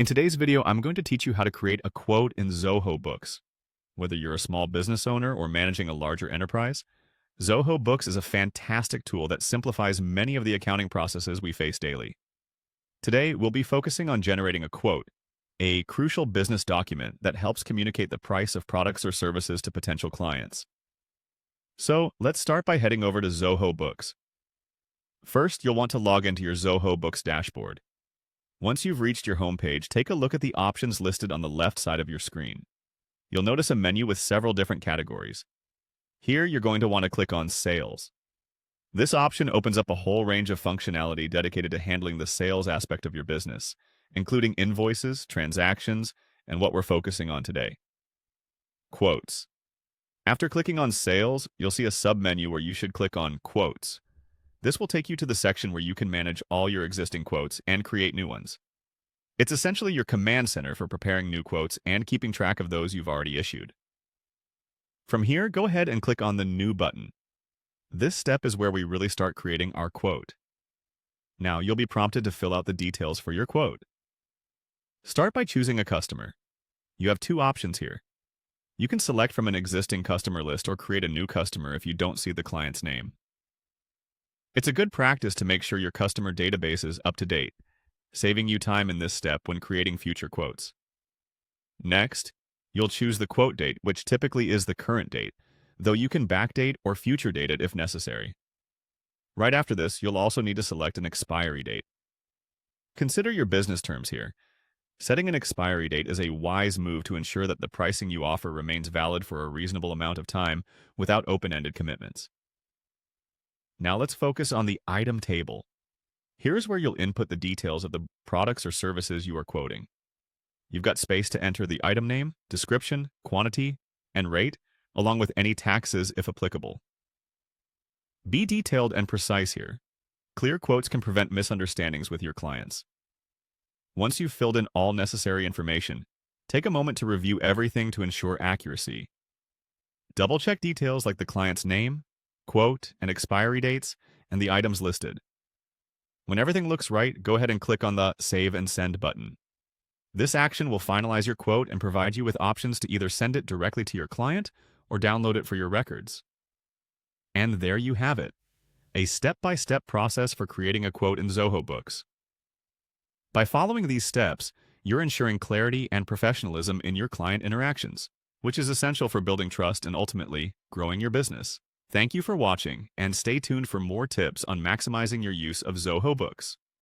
In today's video, I'm going to teach you how to create a quote in Zoho Books. Whether you're a small business owner or managing a larger enterprise, Zoho Books is a fantastic tool that simplifies many of the accounting processes we face daily. Today, we'll be focusing on generating a quote, a crucial business document that helps communicate the price of products or services to potential clients. So, let's start by heading over to Zoho Books. First, you'll want to log into your Zoho Books dashboard. Once you've reached your homepage, take a look at the options listed on the left side of your screen. You'll notice a menu with several different categories. Here, you're going to want to click on Sales. This option opens up a whole range of functionality dedicated to handling the sales aspect of your business, including invoices, transactions, and what we're focusing on today: Quotes. After clicking on Sales, you'll see a submenu where you should click on Quotes. This will take you to the section where you can manage all your existing quotes and create new ones. It's essentially your command center for preparing new quotes and keeping track of those you've already issued. From here, go ahead and click on the New button. This step is where we really start creating our quote. Now, you'll be prompted to fill out the details for your quote. Start by choosing a customer. You have two options here. You can select from an existing customer list or create a new customer if you don't see the client's name. It's a good practice to make sure your customer database is up to date, saving you time in this step when creating future quotes. Next, you'll choose the quote date, which typically is the current date, though you can backdate or future date it if necessary. Right after this, you'll also need to select an expiry date. Consider your business terms here. Setting an expiry date is a wise move to ensure that the pricing you offer remains valid for a reasonable amount of time without open-ended commitments. Now let's focus on the item table. Here's where you'll input the details of the products or services you are quoting. You've got space to enter the item name, description, quantity, and rate, along with any taxes if applicable. Be detailed and precise here. Clear quotes can prevent misunderstandings with your clients. Once you've filled in all necessary information, take a moment to review everything to ensure accuracy. Double-check details like the client's name, quote, and expiry dates, and the items listed. When everything looks right, go ahead and click on the Save and Send button. This action will finalize your quote and provide you with options to either send it directly to your client or download it for your records. And there you have it, a step-by-step process for creating a quote in Zoho Books. By following these steps, you're ensuring clarity and professionalism in your client interactions, which is essential for building trust and ultimately growing your business. Thank you for watching, and stay tuned for more tips on maximizing your use of Zoho Books.